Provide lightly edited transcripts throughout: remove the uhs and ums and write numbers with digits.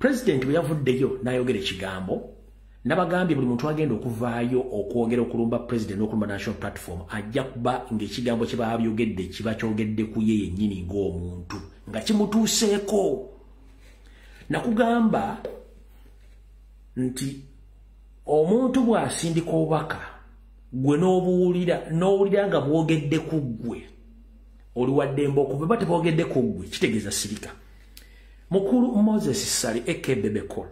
President bwe yavuddeyo n'ayogera ekigambo nabagambye buli muntu agenda okuvaayo okwogera okulumba president n'okulumba national platform ajja kuba ng'ekigambo kye baabyogedde kiba kyogedde ku ye yennyini ng'omuntu nga kimutuuseeko. Nakugamba nti omuntu bw'asindika obubaka gwe n'owulira nga bwogedde ku ggwe oli waddembe okuva ba tebwogedde ku ggwe kitegeeza sirika. Mukulu Moses Sali eke Bebekol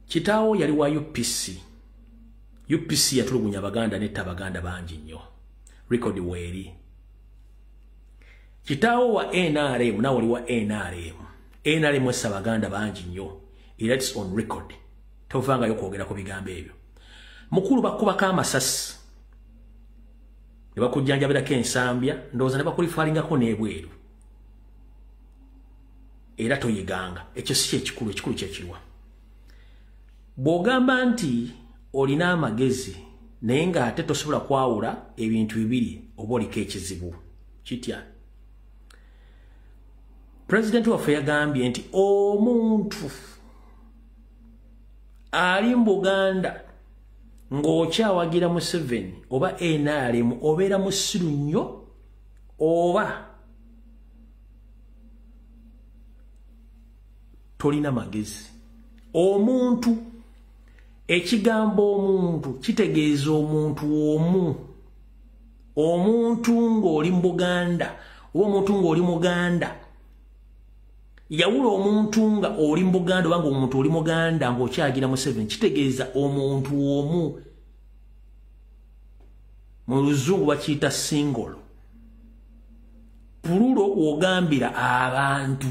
kitaawo yali wa UPC yatulugunya Abaganda netta Abaganda bangi nnyo record weeri. Kitaawo wa NRM nawe oli wa NRM wessa Abaganda bangi nnyo era it's on record tovangayo kwogera ku bigambo ebyo. Mukulu bakubako amasasi ne bakujjanjabirako ensambya ndowooza ne bakulifaalingako n'ebweru era toyiganga ekyo si ekikulu kyekirwa. Bw'ogamba nti olina amagezi naye ng'ate tosobola kwawula ebintu bibiri oba oliko ekizibu kitya. President waffe yagambye nti omuntu ali mu Buganda ng'okyawagira Museveni oba NRM obeera musiru nnyo oba tolina magezi. Omuntu ekigambo omuntu kitegeeza omuntu omuntu ng'oli mu Buganda oba omuntu ng'oli Muganda yawula omuntu nga oli mu Buganda oba ng'omuntu oli Muganda ng'okyagira Museveni kitegeeza omuntu omu. Mu Luzungu bakiyita single. Pululo wogambira abantu.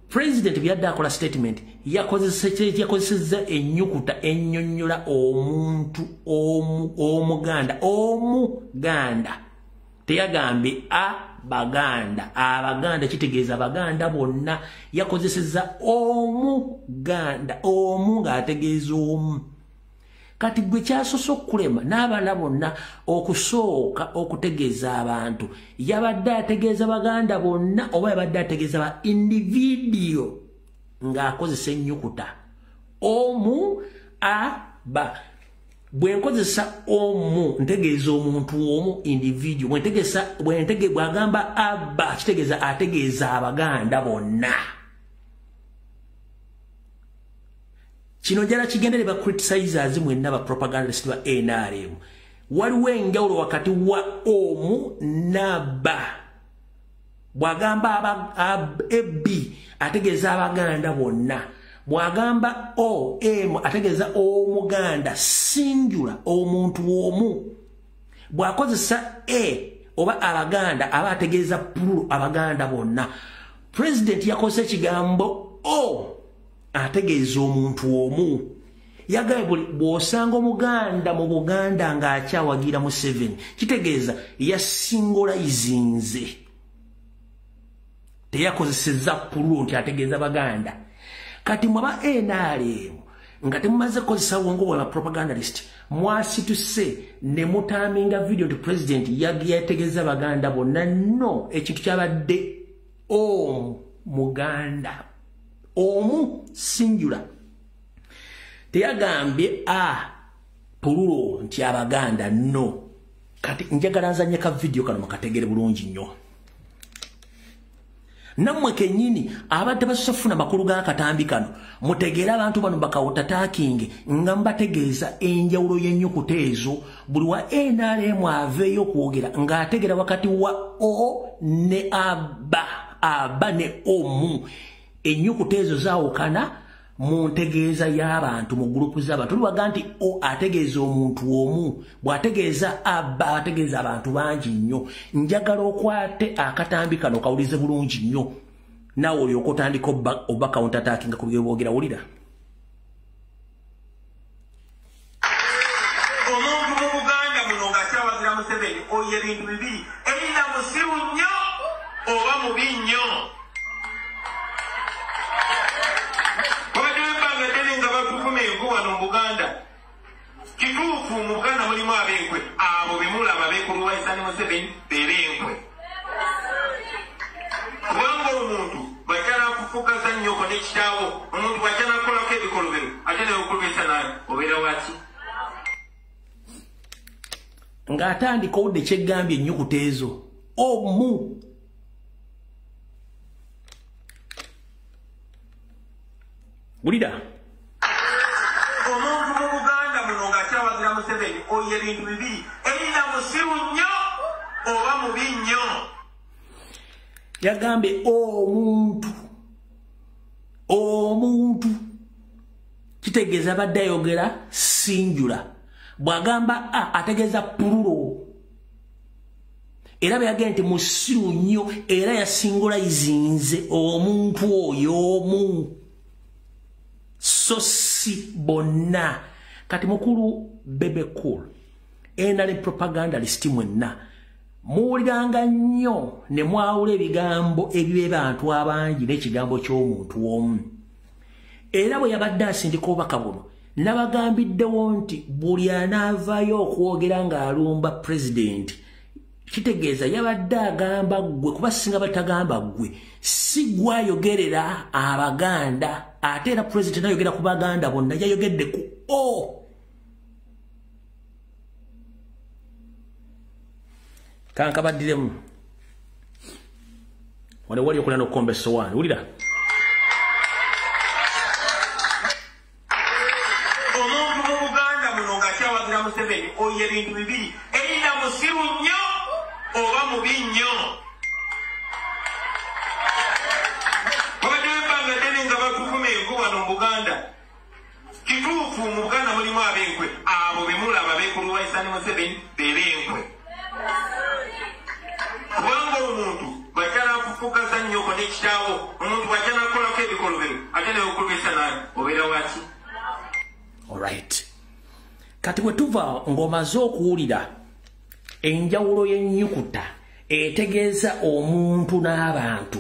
President byadde akola statement yakozesezza ennyukuta ennyonnyola omuntu omuganda teyagambye Abaganda kitegeeza Abaganda bonna yakozesezza omuganda omu ng'ategeeza omu. Kati gwe kyasoose okulema n'abalala bonna okusooka okutegeeza abantu yabadde ategeeza Baganda bonna oba yabadde ategeeza ba individual ng'akozesa ennyukuta omu bwe nkozesa omu ntegeeza omuntu omu individual bw'agamba abba kitegeeza ategeeza Abaganda bonna. Kino jala kigendere ba criticizers mwenna ba propagandist ba NRM waliwo enjawulo wakati wa omu n'abba. Bw'agamba ebbi ategeeza Abaganda bonna. Bw'agamba OM ategeeza omuganda singular omuntu omu. Bw'akozesa oba Abaganda aba ategeeza plural Abaganda bonna. President yakozesa ekigambo ategeeza omuntu omu. Yagambye bw'osanga omuganda mu Buganda ng'akyawagira Museveni kitegeeza yasingulayizinze. Teyakozesezza plural nti ategeeza Baganda. Kati mwaba NRM nga temumaze kozesa wongo bwa propagandist mwasituse ne mutaminga video to president yategeeza Baganda bonna no ekintu kyabadde muganda omu singular. Teyagambye plural nti Abaganda no. Kati njagala nzanye ka video kano makategere bulungi nnyo. Nammwe kennyini abadde basofuna makulu g'akatambi kano mutegeera abantu bano bakawotatakinge nga mbategeeza enjawulo y'ennyukuta ezo buli wa NRM aveeyo okwogera ng'ategeera wakati wa o ne abba ne omu. Ennyukuta ezo zaawukana mu ntegeeza y'abantu mu gurupu z'abantu. Tuliwaga nti ategeeza omuntu omu bw'ategeeza abba ategeeza abantu bangi nnyo. Njagala okwate akatambi kano kawulize bulungi nnyo naawe olyoka otandika oba counter-attacking ku byeboogera wulira. Omuntu mu Buganda muno ng'akyawagira Museveni oyo ebintu bibiri erina musiru nnyo oba mubi nnyo. Wano Buganda kituufu mu Buganda mulimu abenkwe abo bemulaba beekulu waisani Museveni bebenkwe kubanga omuntu kufugaza nnyoko n'ekitaawo omuntu bw'ajja n'akolako ebikolobero ate ne okulumisa naye obeera waki ng'atandika owudde kyeggambye ennyukuta ezo omu wulira omuntu mu Buganda muno ng'akyawagira Museveni oyo ebintu bibiri erina musiru nnyo oba mubi nnyo yagambye omuntu kitegeeza badde ayogera sinjula bw'agamba ategeeza pululo era bwe nti musiru nnyo era yasingulayizinze omuntu oyo omu so si bonna kati mukulu Bebe Cool enale propagandalist mwenna muwuliranga nnyo ne mwawula ebigambo eby'abantu abangi n'ekigambo ky'omuntu omu era bwe yabadde asindika obubaka buno nabagambiddewo nti buli anaavayo okwogera ng'alumba pulezidenti kitegeeza yabadde agamba ggwe kuba singa batagamba ggwe si gwayogerera Abaganda ate era pulezidenti ayogera ku Baganda bonna yayogedde ku kankabaddiremu wale wali okulya n'okukomba essowaani wulira omuntu mu Buganda muno ng'akyawagira Museveni oyo ebintu bibiri erina musiru nnyo oba mubi nnyo babaddewo ebbanga ddene nga bakuvuma enku wano mu Buganda kituufu mu Buganda mulimu ab'enkwe abo be mulaba beekuluwaisa ne Museveni bebenkwe kubanga omuntu bw'ajja n'afufugaza nnyoko n'ekitaawo omuntu bw'ajja n'akolako ebikolobero ate ne okulumisa naye obeera waki alright kati bwe tuva ng'omaze okuwulira enjawulo y'ennyukuta etegeeza omuntu n'abantu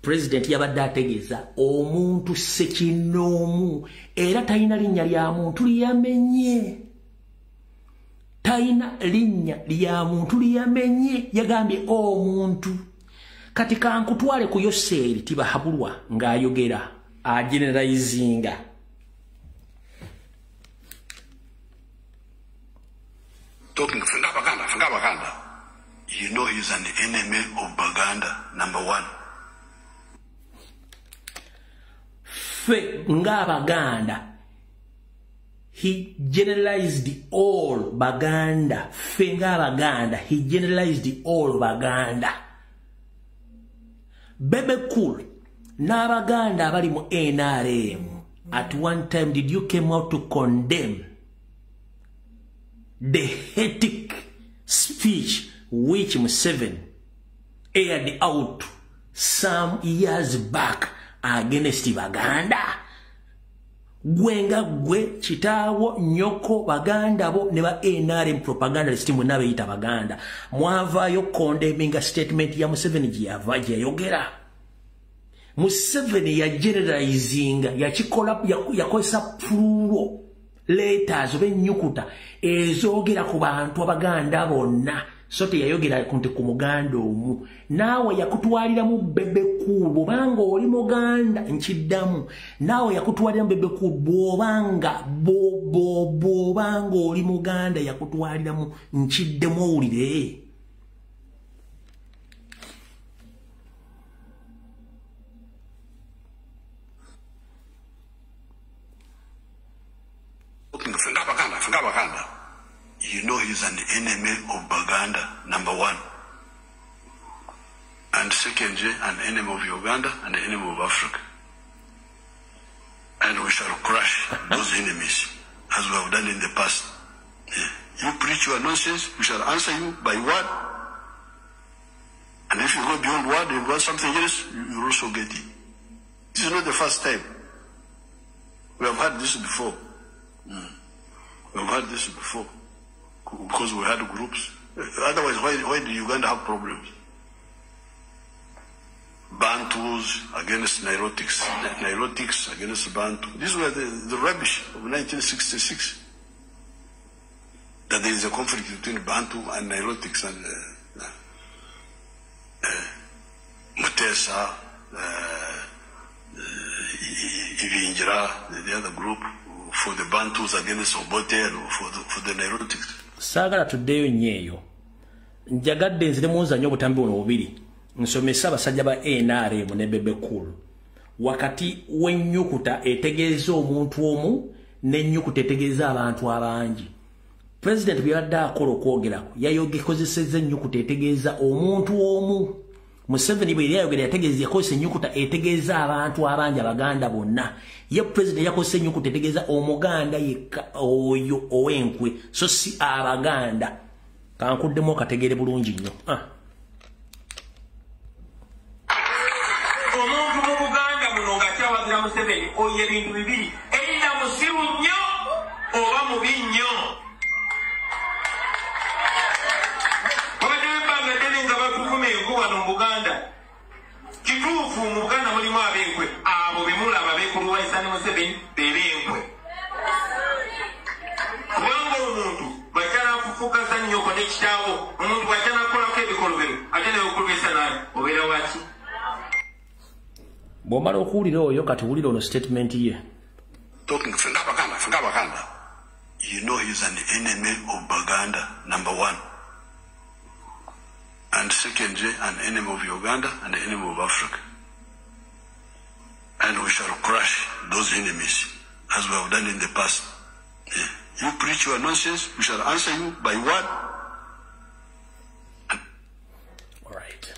pulezidenti yabadde ategeeza omuntu ssekinnoomu era talina linnya lya muntu liyamenye talina linnya lya muntu liyamenye yagambye omuntu kati kankutwale ku Yoseeri Tibahabulwa ng'ayogera ageneralizinga talking Baganda, you know he's an enemy of Baganda, number one. Fe nga Baganda, he generalized all Baganda. Fe nga Baganda, he generalized all Baganda. Bebe Cool, na Baganda abali mu NRM. At one time, did you came out to condemn the heretic speech which Museveni aired out some years back against Baganda? Gwenga gwe chitawo nyoko Baganda bo neba NRM propaganda listimu nabe ita Baganda mwava yo condemning a statement ya Museveni jiyavaji ya yogera Museveni ya generalizing ya chikola ya kosa puro letters obe nyukuta ezogera ku bantu Abaganda bonna sote yayogera kunti ku Muganda omu naawe yakutwalira mu Bebe Cool bobanga oli Muganda nkiddamu naawe yakutwalira mu Bebe Cool bobanga bobanga oli Muganda yakutwalira mu nkiddemu owulire Baganda, you know he's an enemy of Baganda, number one. And secondly, an enemy of Uganda and an enemy of Africa. And we shall crush those enemies, as we have done in the past. You preach your nonsense, we shall answer you by word. And if you go beyond word and want something else, you also get it. This is not the first time. We have had this before. We've had this before because we had groups. Otherwise, why did Uganda have problems? Bantus against Nilotics, Nilotics against Bantu. These were the rubbish of 1966. That there is a conflict between Bantu and Nilotics and Mutesa, Ivinjira, the other group, for the Bantus against Obote, for the Neurotics. Sagala tuddeyo nyeyo. Njagadde nzire muza nyo butambi ono bubiri. Nsomesa abasajja ba NRM ne Bebe Cool. Wakati w'ennyukuta etegeeza omuntu omu n'ennyukuta etegeeza abantu abangi. President byadde akola okwogerako yayogekozesezza ennyukuta etegeeza omuntu omu. Museveni bwe yayogera yategeeza yakozesa ennyukuta etegeeza abantu abangi Abaganda bonna. Ye President yakozesa ennyukuta etegeeza Omuganda yekka oyo ow'enkwe so si Abaganda. Kankuddemu okategeere bulungi nnyo. Omuntu mu Buganda muno nga kyawagira Museveni oyo ebintu bibiri erina musiru nnyo oba mubi nnyo. Wano mu Buganda kituufu mu Buganda mulimu abenkwe abo bemulaba bekuluwa Isani Museveni bebenkwe kubanga omuntu bw'ajala afufukaza nnyoko n'ekitaawo omuntu bw'ajala akolako ebikolobero ate ne okulubisa naye obeera waki bw'omala okuwulira oyo kati wulira ono statement ye talking fenga Baganda you know he's an enemy of Baganda number one. And secondly, an enemy of Uganda and an enemy of Africa. And we shall crush those enemies as we have done in the past. Yeah. You preach your nonsense, we shall answer you by what? All right.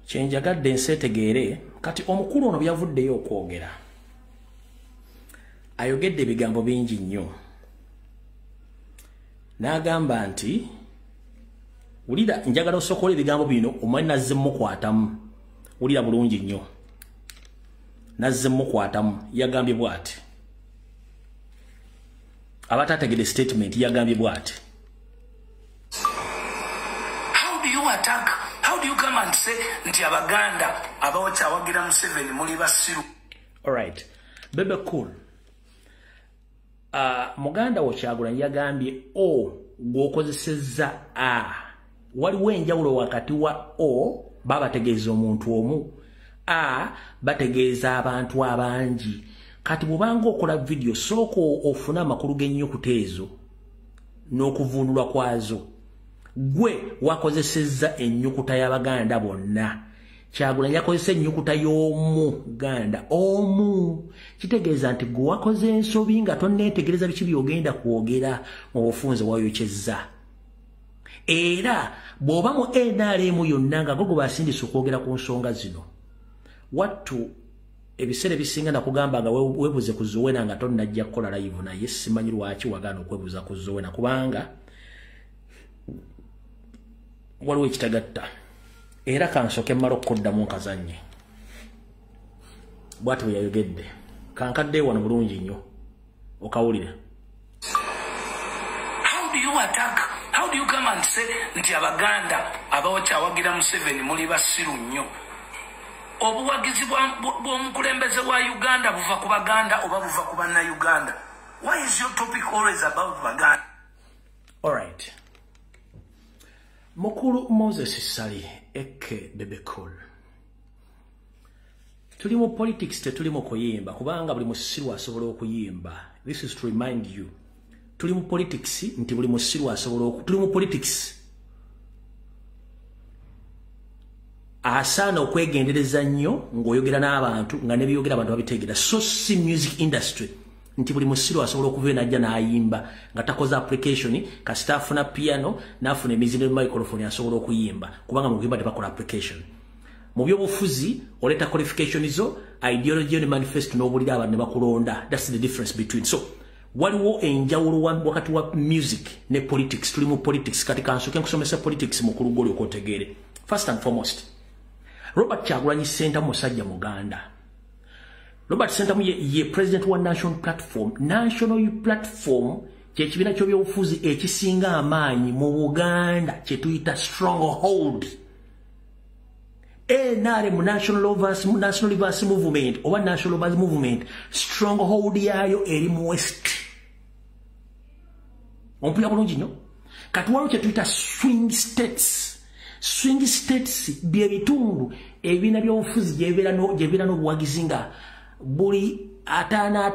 Kyenjagadde nseetegeere kati omukulu ono byavuddeyo okwogera. Ayogedde ebigambo bingi nnyo. N'agamba nti Ulida njagala osokola ebigambo bino omwana nazze mukwatamu. Ulira bulungi nnyo. Nazze mukwatamu yagambye bw'ati. Abatategede statement yagambye bw'ati. How do you come and say nti Abaganda abawocha awagira Museveni muli basiru? All right. Bebe Cool. Muganda wo Kyagulanyi yagambye gwokozesezza waliwo enjawulo wakati wa babategeeza omuntu omu bategeeza abantu abangi kati bw'obanga okola video sooka ofuna amakulu g'ennyukuta ezo n'okuvunulwa kwazo gwe wakozesezza ennyukuta y'Abaganda bonna. Kyagulanyi yakozesa ennyukuta y'Omuganda omu kitegeeza nti gwe wakoze ensobi nga tonneetegereza biki by'ogenda kwogera mu bufunze wayokyezza. Era bw'oba mu NRM yonna nga gogo basindise okwogera ku nsonga zino wattu ebiseera ebisinga nakugamba nga weebuze ku Zowena nga tonnajja kukola live naye simanyi lwaki wagaana okwebuuza ku Zowena kubanga waliwo ekitagatta era kansooke mmala okukoddamu nkazannye bw'ati bwe yayogedde kankadde wano bulungi nnyo okawulire. How do you come and say nti Abaganda abawocha awagira Museveni muli basiru nnyo? Obuwagizi bw'omukulembeze wa Uganda buva ku Baganda oba buva ku Bannayuganda? Why is your topic always about Baganda? All right. Mukulu Moses Sali eke Bebe Cool. Tuli mu politics tetuli mu kuyimba kubanga buli musiru asobola okuyimba. This is to remind you. Tuli mu politics nti buli musiru asobola tuli mu politics. Asana okwegendereza nnyo ng'oyogera n'abantu nga ne byogera abantu babitegeera. So si music industry nti buli musiru asobola okuva najja n'ayimba nga takoze application kasita afuna piano n'afuna emizino microphone asobola okuyimba kubanga mu kuyimba tebakola application. Mu byobufuzi oleta qualification zo ideology ne manifesto n'obulira abantu ne bakulonda. That's the difference between. So waliwo enjawulo wakati wa music ne politics. Tuli mu politics kati kansooke nkusomesa politics mukulu goli okwotegeere. First and foremost, Robert Kyagulanyi Ssentamu musajja Muganda. Robert Ssentamu ye president wa National Platform. National Platform kyekibiina ky'ebyobufuzi ekisinga amaanyi mu Buganda kye tuyita stronghold. NRM National Reverse Movement oba National Reverse Movement stronghold yayo eri mu West. Ompulira bulungi nnyo. Kati waliwo kye tuyita swing states. swing states bye bitundu ebina byobufuzi gyebera n'obuwagizi nga buli ataana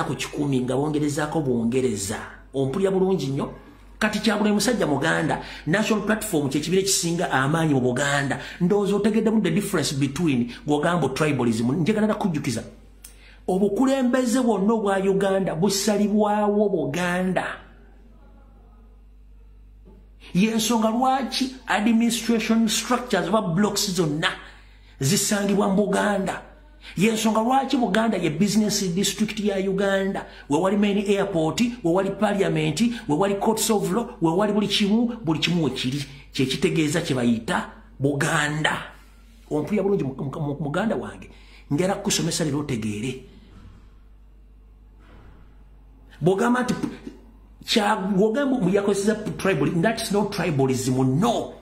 ku 10 nga bongerezaako bwongereza ompulya bulungi nnyo kati Kyagulanyi Musajja Muganda national platform kyekibira ekisinga amaanyi mu Buganda ndowooza otegedde the difference between gwogambo tribalism njagala nakujjukiza obukulembeze bwonna obwa Uganda busalibwawo Buganda yensonga lwaki administration structures oba blocks zonna zisangibwa mu Buganda yensonga lwaki Buganda ye business district ya Uganda we wali main airport we wali parliament we wali courts of law we wali buli kimu ekiri kyekitegeeza kye bayita Buganda ompulya bulungi Muganda wange ngera kusomesa lero otegeere bogamba nti Kyagulanyi muyakozesa tribal that's not tribalism no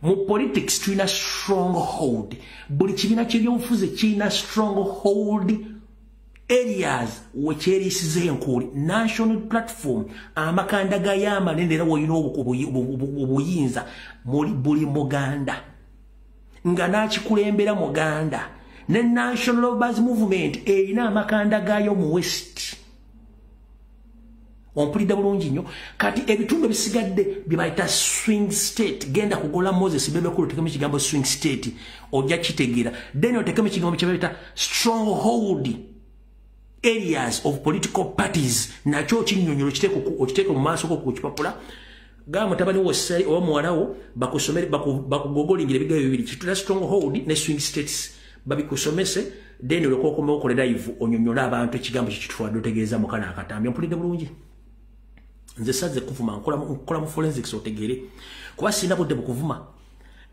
mu politics tulina stronghold buli kibiina ky'ebyobufuzi kirina stronghold areas wekyerisiza enkuuli national platform amakanda gay'amanene era woyina obuyinza buli Muganda nga nakikulembera Muganda ne national labourers movement erina amakanda gayo mu west ompulidde bulungi nnyo kati ebitundu bisigadde byebayita swing state genda kugola Moses Bebekulu tekemu ekigambo swing state ojja kitegeera then otekemu ekigambo kyebayita stronghold areas of political parties nakyo kinyonyolo okiteeke mu maaso ko ku kipapula gamba mutabani wo Sali oba muwalawo bakusomere bakugogolingire ebigayo bibiri kitula stronghold ne swing states babikusomese then olwokokomawo okole live onyonyola abantu ekigambo kikitwala otegeeza mukana akatambi ompulidde bulungi nze saze kuvuma nkola mu forensics otegere kuba sina budde bukuvuma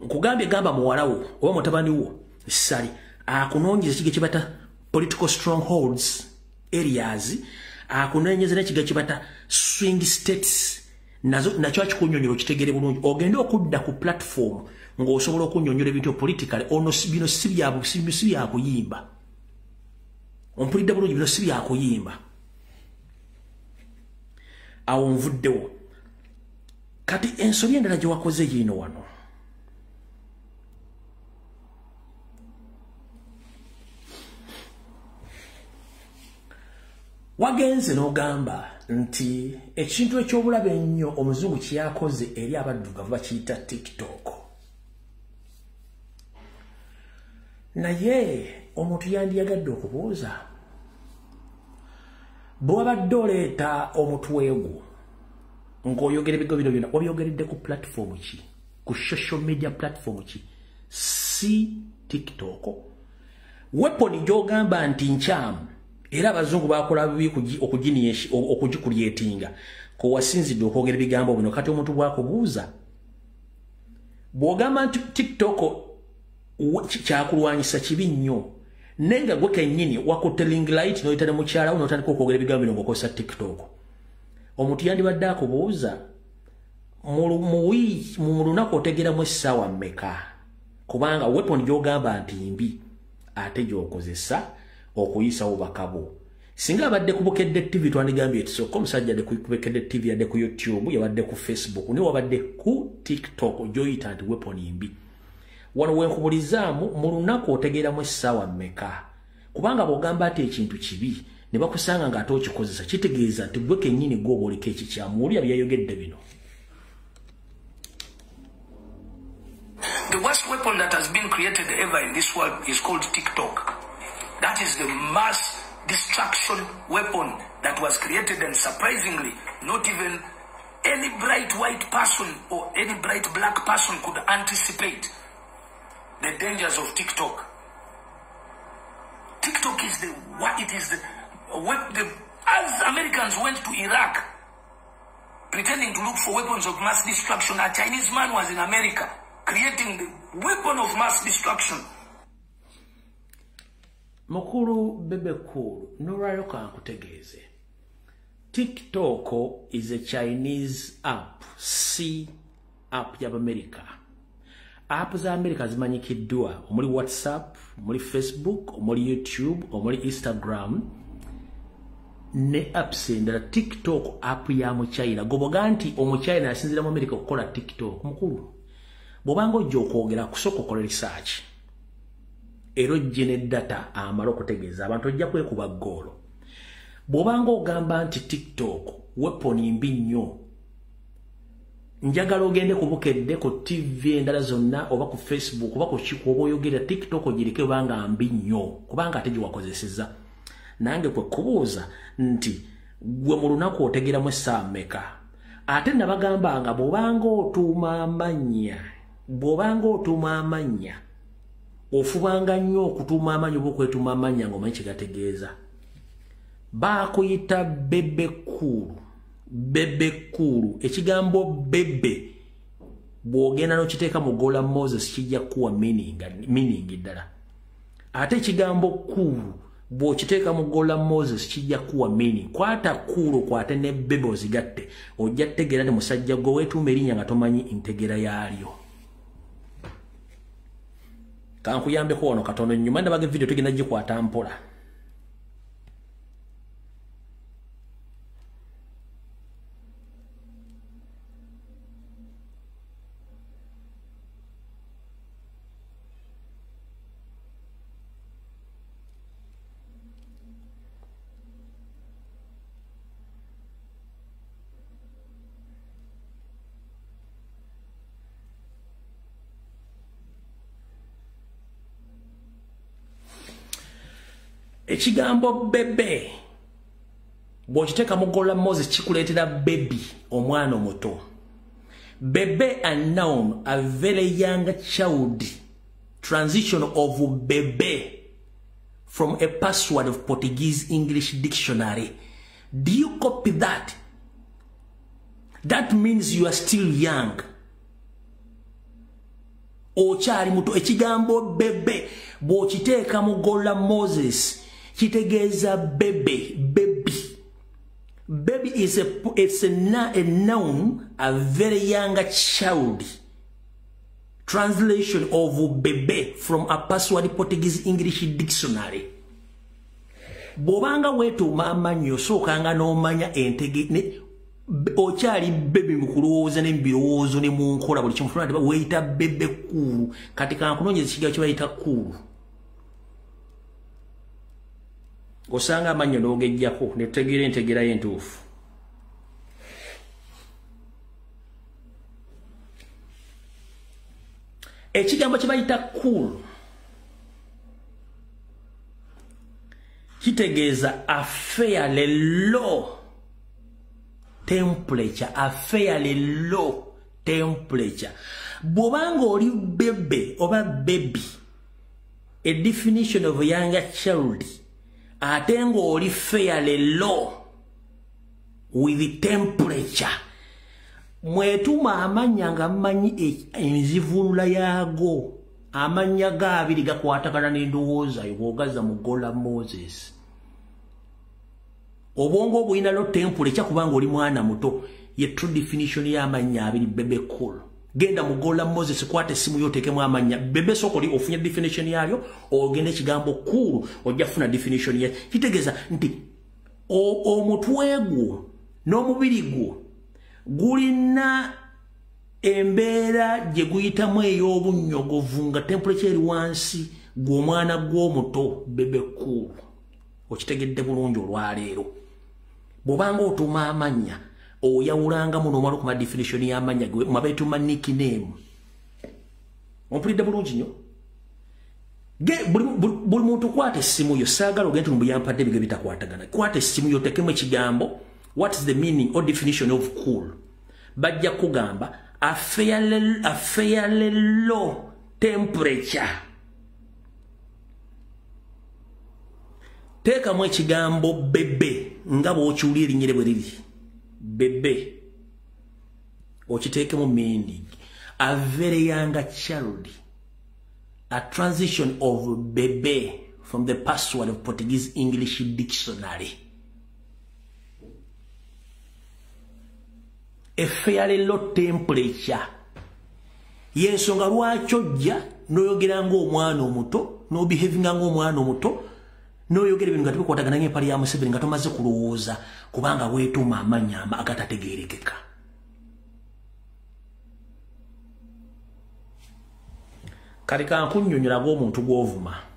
nkugambye gamba muwalawo oba mutabani wo Sali akunonyeza ekige kibata political strongholds areas akunonyeza n'ekige kibata swing states nakyo akikunyonyera okitegere bulungi ogende okudda ku platform ng'osobola okunyonyola ebintu politically ono bino si byakuyimba ompulidde bulungi bino si byakuyimba awo nvuddewo kati ensobi endala gye wakoze yiino wano wagenze n'ogamba nti ekintu ekyobulabe ennyo omuzungu kyakoze eri abaddugavu bakiyita TikTok naye omuntu yandiyagadde okubuuza bw'obadde oleeta omutwe gwo ng'oyogera ebigo bino byonna obyogeredde ku platform ki ku social media platform ki si TikTok weapon gy'ogamba nti nkyamu era abazungu bakola bibi okugikulyetinga ko wasinzidde okwogera ebigambo bino kati omuntu bwakubuuza bw'ogamba nti TikTok kyakulwanyisa kibi nnyo nenga gwe kennyini wakutte ring light n'oyitane mukyala wo n'otandika okwogera ebigambo bino ng'okozesa TikTok omuntu yandibadde akubuuza mu lunaku otegeramu essaawa mmeka kubanga weapon gy'ogamba nti mbi ate gy'okozesa okuyisawo bakabo singa abadde ku Bukedde TV twandigambye ekisooka omusajja adde ku Bukedde TV yadde ku YouTube yabadde ku Facebook ne wabadde ku TikTok gy'oyita nti weapon mbi wano wenkubulizaamu mu lunaku otegeeramu essaawa mmeka kubanga bw'ogamba ati ekintu kibi ne bakusanga ng'ate okikozesa kitegeeza nti gwe kennyini gw'oba oliko ekikyamu oli abyayogedde bino. The worst weapon that has been created ever in this world is called TikTok. That is the mass destruction weapon that was created, and surprisingly, not even any bright white person or any bright black person could anticipate the dangers of TikTok. TikTok is as Americans went to Iraq pretending to look for weapons of mass destruction, a Chinese man was in America creating the weapon of mass destruction. Mukulu Bebekulu, nolwayo kankutegeeze. TikTok is a Chinese app, app ya America. App za America zimanyikiddwa omuli WhatsApp, omuli Facebook, omuli YouTube, omuli Instagram, ne apps endala. TikTok app ya mu China. Goboga nti omu China asinzira mu America okukola TikTok. Mukulu, bw'obanga ojja okwogera kusooka okola research era ojje ne data amala okutegeeza abantu ojja kwekuba ggoolo. Bw'obanga ogamba nti TikTok weaponi mbi nnyo, njagala ogende ku Bukedde ku TV endala zonna oba ku Facebook oba ku kikuba oyogera TikTok ogirike obanga mbi nnyo kubanga ate giwakozeseza. Nange kwe kubuuza nti gwe mu lunaku otegeramu essaawa mmeka? Ate nabagambanga bw'obanga otuuma amannya ofubanga nnyo okutuuma amannya oba okwetuuma amannya ng'omanyi kye gategeeza. Baakuyita bebe kulu. Ekigambo bebe bw'ogenda n'okiteeka mu Gola Moses kijja kuwa meaning ddala. Ate ekigambo kulu bw'okiteeka mu Gola Moses kijja kuwa meaning. Kwata kulu kwate ne bebe ozigatte ojja kutegeera nti musajja gwe weetuuma erinnya nga tomanyi entegera yaalyo. Kankuyambeko wano katono nnyuma ndabaga video tugenda gikwata mpola. Ekigambo bebe bw'okiteeka mu Gola Moses kikuleetera baby omwana omuto. Bebe a noun, a very young child. Transition of bebe from a password of Portuguese English dictionary. Do you copy that? That means you are still young. Okyali muto. Ekigambo bebe bw'okiteeka mu Gola Moses kitegeeza baby. Baby is a noun, a very young child. Translation of bebe from a password Portuguese English dictionary. Bw'obanga weetuuma amannya osookanga n'omanya entege okyali bebe mu kulowooza ne mu birowoozo ne mu nkola buli kimu fulani weeyita bebe kulu. Kati kankunoonyeza ekigambo kye bayita kulu. Osanga amannya n'ogejjako ne tutegeera entegera y'entuufu. Ekigambo kye bayita kulu kitegeeza a fairly low temperature. A fairly low temperature. Bw'obanga oli bebe oba baby, a definition of a younger child, ate ng'oli fairly low with temperature. Mwetuuma amannya nga mmanyi enzivulula yaago. Amannya gaabiri gakwatagana n'endowooza bw'ogazza mu Gola Moses. Obwongo obulina low temperature kubanga oli mwana muto. Ye true definition y'amannya abiri bebe cool. Genda mu Gola Moses kwate simu yoteekemu amannya bebe sokoli ofunye definition yaalyo ogende ekigambo cool ojja kufuna definition ye. Kitegeeza nti omutwe gwo n'omubiri gwo gulina embeera gye guyitamu ey'obunnyogovu nga temperature eri wansi gw'omwana gw'omuto bebe cool. Okitegedde bulungi olwaleero. Bw'obanga otuuma amannya oyawulangamu n'omala okuma definition y'amannya mwabeetuma nickname. Ompulidde bulungi nnyo. Buli muntu kwata essimu yo, saagala ogende nti yampadde ebigere bitakwatagana. Kwata essimu yo oteekemu ekigambo what is the meaning or definition of cool. Bajja kugamba a fairly low temperature. Teekamu ekigambo bebe nga bw'okiwulira erinnya bwe riri. Bebe okiteekemu meaning a very young child, a transition of bebe from the password of Portuguese English dictionary. A fairly low temperature. Yensonga lwaki ojja n'oyogera ng'omwana omuto n'obehavinga ng'omwana omuto n'oyogera ebintu nga tebikwatagana ng'empale ya Museveni nga tomaze kulowooza kubanga weetuuma amannya agatategeerekeka. kale kankunnyonnyola ng'omuntu gw'ovuma